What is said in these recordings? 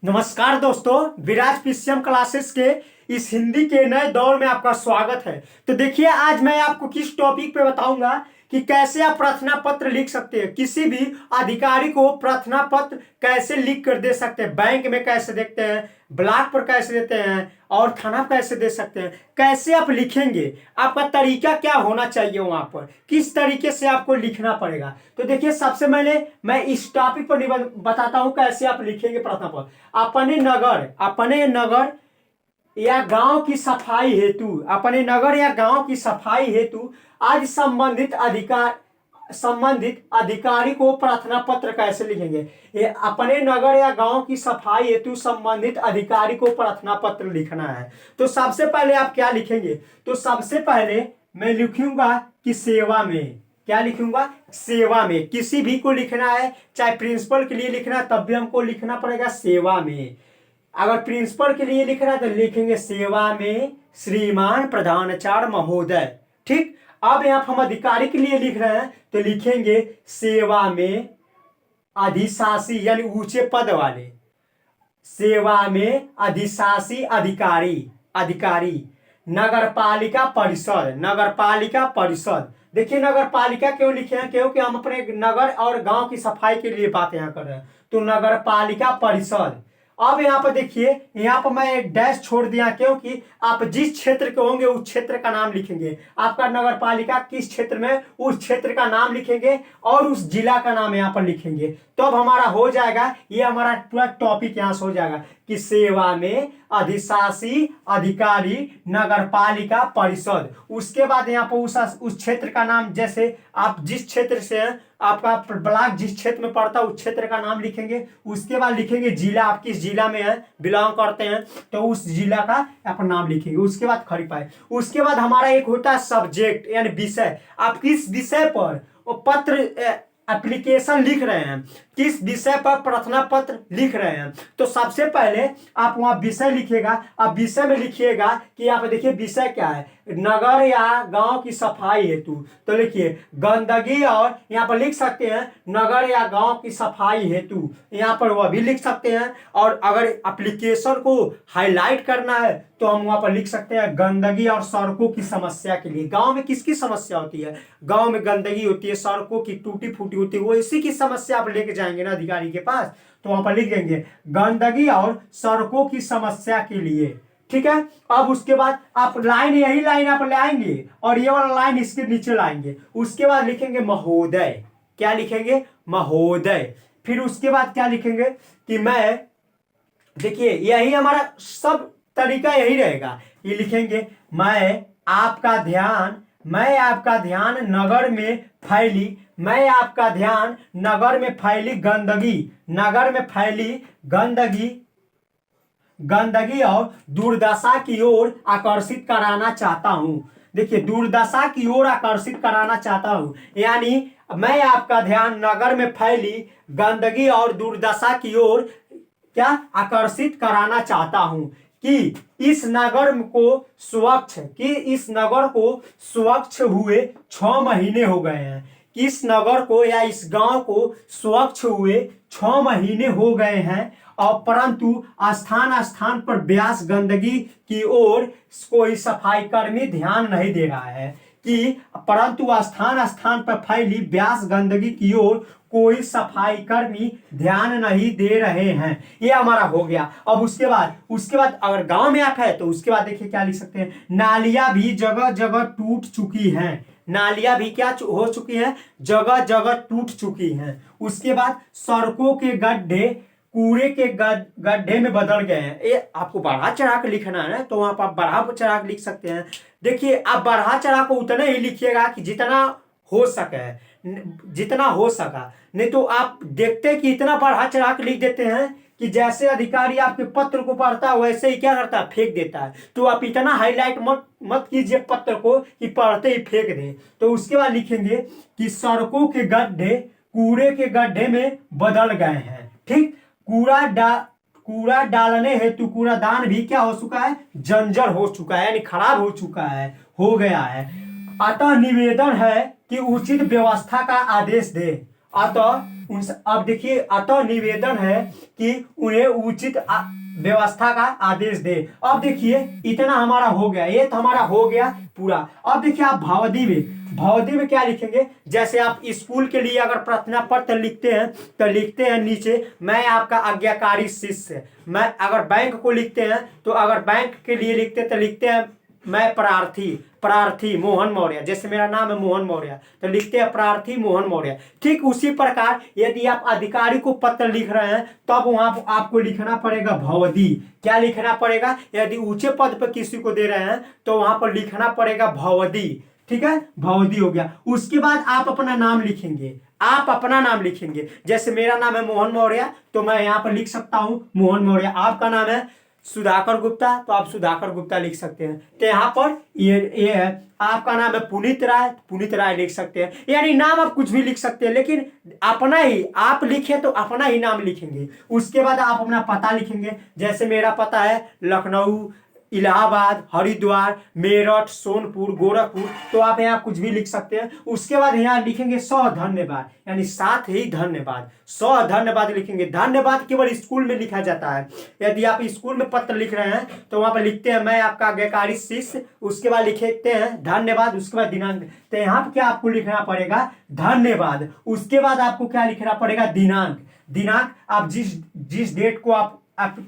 नमस्कार दोस्तों, विराज PCM classes के इस हिंदी के नए दौर में आपका स्वागत है। तो देखिए, आज मैं आपको किस टॉपिक पे बताऊंगा कि कैसे आप प्रार्थना पत्र लिख सकते हैं। किसी भी अधिकारी को प्रार्थना पत्र कैसे लिख कर दे सकते हैं, बैंक में कैसे देखते हैं, ब्लॉक पर कैसे देते हैं और थाना कैसे दे सकते हैं, कैसे आप लिखेंगे, आपका तरीका क्या होना चाहिए, वहां पर किस तरीके से आपको लिखना पड़ेगा। तो देखिए, सबसे पहले मैं इस टॉपिक पर बताता हूं कैसे आप लिखेंगे प्रार्थना पत्र। अपने नगर या गांव की सफाई हेतु, अपने नगर या गांव की सफाई हेतु आज संबंधित अधिकारी को प्रार्थना पत्र कैसे लिखेंगे। ये अपने नगर या गांव की सफाई हेतु संबंधित अधिकारी को प्रार्थना पत्र लिखना है। तो सबसे पहले आप क्या लिखेंगे, तो सबसे पहले मैं लिखूंगा कि सेवा में, क्या लिखूंगा, सेवा में। किसी भी को लिखना है, चाहे प्रिंसिपल के लिए लिखना है तब भी हमको लिखना पड़ेगा सेवा में। अगर प्रिंसिपल के लिए लिखना है तो लिखेंगे सेवा में श्रीमान प्रधानाचार्य महोदय। ठीक, अब यहाँ हम अधिकारी के लिए लिख रहे हैं तो लिखेंगे सेवा में अधिशासी, यानी ऊंचे पद वाले, सेवा में अधिशासी अधिकारी। नगरपालिका परिषद। देखिए, नगरपालिका क्यों लिखे हैं, क्योंकि हम अपने नगर और गांव की सफाई के लिए बात यहाँ कर रहे हैं। तो नगरपालिका परिषद। अब यहाँ पर देखिए, यहाँ पर मैं एक डैश छोड़ दिया क्योंकि आप जिस क्षेत्र के होंगे उस क्षेत्र का नाम लिखेंगे। आपका नगरपालिका किस क्षेत्र में, उस क्षेत्र का नाम लिखेंगे और उस जिला का नाम यहाँ पर लिखेंगे। तो अब हमारा हो जाएगा, ये हमारा पूरा टॉपिक यहाँ से हो जाएगा कि सेवा में अधिशासी अधिकारी नगरपालिका परिषद। उसके बाद यहाँ पर उस क्षेत्र का नाम, जैसे आप जिस क्षेत्र से हैं, आपका ब्लॉक जिस क्षेत्र में पड़ता है उस क्षेत्र का नाम लिखेंगे। उसके बाद लिखेंगे जिला, आप किस जिला में है, बिलोंग करते हैं, तो उस जिला का आप नाम लिखेंगे। उसके बाद खड़ी पाए। उसके बाद हमारा एक होता है सब्जेक्ट, यानी विषय। आप किस विषय पर वो पत्र एप्लीकेशन लिख रहे हैं, किस विषय पर प्रार्थना पत्र लिख रहे हैं। तो सबसे पहले आप वहां विषय लिखिएगा। अब विषय में लिखिएगा कि आप देखिए विषय क्या है, नगर या गांव की सफाई हेतु। तो लिखिए गंदगी, और यहाँ पर लिख सकते हैं नगर या गांव की सफाई हेतु, यहाँ पर वह भी लिख सकते हैं। और अगर एप्लीकेशन को हाईलाइट करना है तो हम वहां पर लिख सकते हैं गंदगी और सड़कों की समस्या के लिए। गांव में किसकी समस्या होती है, गांव में गंदगी होती है, सड़कों की टूटी फूटी होती है, वो इसी की समस्या आप लेके जाएंगे ना अधिकारी के पास, तो वहां पर लिख देंगे गंदगी और सड़कों की समस्या के लिए। ठीक है, अब उसके बाद आप यही लाइन आप लाएंगे और ये वाला लाइन इसके नीचे लाएंगे। उसके बाद लिखेंगे महोदय। क्या लिखेंगे, महोदय। फिर उसके बाद क्या लिखेंगे कि मैं, देखिए यही हमारा सब तरीका यही रहेगा। ये लिखेंगे मैं आपका ध्यान नगर में फैली गंदगी और दुर्दशा की ओर आकर्षित कराना चाहता हूं। देखिए, दुर्दशा की ओर आकर्षित कराना चाहता हूं, यानी मैं आपका ध्यान नगर में फैली गंदगी और दुर्दशा की ओर क्या आकर्षित कराना चाहता हूं कि इस नगर को स्वच्छ हुए 6 महीने हो गए हैं। इस नगर को या इस गांव को स्वच्छ हुए 6 महीने हो गए हैं, और परंतु स्थान पर व्यास गंदगी की ओर कोई सफाई कर्मी ध्यान नहीं दे रहा है, कि परंतु स्थान पर फैली व्यास गंदगी की ओर कोई सफाई कर्मी ध्यान नहीं दे रहे हैं। ये हमारा हो गया। अब उसके बाद अगर गांव में आप है तो उसके बाद देखिए क्या लिख सकते हैं, नालियां भी जगह जगह टूट चुकी हैं। नालियां भी क्या हो चुकी हैं, जगह जगह टूट चुकी हैं। उसके बाद सड़कों के गड्ढे कूड़े के गड्ढे में बदल गए हैं। ये आपको बढ़ा चढ़ा के लिखना है, तो वहां पर आप बढ़ा चढ़ा के लिख सकते हैं। देखिए, आप बढ़ा चढ़ा को उतना ही लिखिएगा कि जितना हो सका, नहीं तो आप देखते हैं कि इतना बढ़ा चढ़ा के लिख देते हैं कि जैसे अधिकारी आपके पत्र को पढ़ता है वैसे ही क्या करता है, फेंक देता है। तो आप इतना हाईलाइट मत कीजिए पत्र को कि पढ़ते ही फेंक दे। तो उसके बाद लिखेंगे कि सड़कों के गड्ढे कूड़े के गड्ढे में बदल गए हैं। ठीक, कूड़ा डालने हेतु कूड़ादान भी क्या हो चुका है, जंजर हो चुका है, यानी खराब हो गया है। अतः निवेदन है कि उचित व्यवस्था का आदेश दे। अतः उनसे अब देखिए, अतः निवेदन है कि उन्हें उचित व्यवस्था का आदेश दे। अब देखिए इतना हमारा हो गया, ये तो हमारा हो गया पूरा। अब देखिए आप भवदी में क्या लिखेंगे, जैसे आप स्कूल के लिए अगर प्रार्थना पत्र लिखते हैं तो लिखते हैं नीचे मैं आपका आज्ञाकारी शिष्य। मैं अगर बैंक को लिखते हैं तो अगर बैंक के लिए लिखते हैं तो लिखते हैं मैं प्रार्थी मोहन मौर्य, जैसे मेरा नाम है मोहन मौर्य तो लिखते हैं प्रार्थी मोहन मौर्य। ठीक उसी प्रकार यदि आप अधिकारी को पत्र लिख रहे हैं तब वहां आपको लिखना पड़ेगा भवदी। क्या लिखना पड़ेगा, यदि ऊंचे पद पर किसी को दे रहे हैं तो वहां पर लिखना पड़ेगा भवदी। ठीक है, भवदी हो गया। उसके बाद आप अपना नाम लिखेंगे, आप अपना नाम लिखेंगे। जैसे मेरा नाम है मोहन मौर्य तो मैं यहाँ पर लिख सकता हूं मोहन मौर्य। आपका नाम है सुधाकर गुप्ता तो आप सुधाकर गुप्ता लिख सकते हैं। तो यहाँ पर ये है, आपका नाम है पुनीत राय लिख सकते हैं। यानी नाम आप कुछ भी लिख सकते हैं, लेकिन अपना ही आप लिखे तो अपना ही नाम लिखेंगे। उसके बाद आप अपना पता लिखेंगे। जैसे मेरा पता है लखनऊ, इलाहाबाद, हरिद्वार, मेरठ, सोनपुर, गोरखपुर, तो आप यहाँ कुछ भी लिख सकते हैं। उसके बाद यहाँ लिखेंगे धन्यवाद, यानी साथ ही धन्यवाद, धन्यवाद लिखेंगे। धन्यवाद केवल स्कूल में लिखा जाता है। यदि आप स्कूल में पत्र लिख रहे हैं तो वहां पर लिखते हैं मैं आपका आज्ञाकारी शिष्य, उसके बाद लिखते हैं धन्यवाद, उसके बाद दिनांक। तो यहाँ पर क्या आपको लिखना पड़ेगा धन्यवाद। उसके बाद आपको क्या लिखना पड़ेगा दिनांक। आप जिस डेट को आप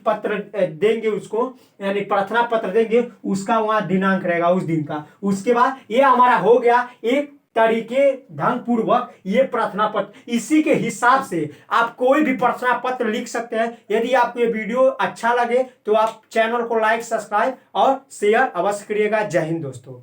पत्र देंगे उसको, यानी प्रार्थना पत्र देंगे उसका वहां दिनांक रहेगा उस दिन का। उसके बाद ये हमारा हो गया एक तरीके ढंग पूर्वक ये प्रार्थना पत्र। इसी के हिसाब से आप कोई भी प्रार्थना पत्र लिख सकते हैं। यदि आपको ये वीडियो अच्छा लगे तो आप चैनल को लाइक, सब्सक्राइब और शेयर अवश्य करिएगा। जय हिंद दोस्तों।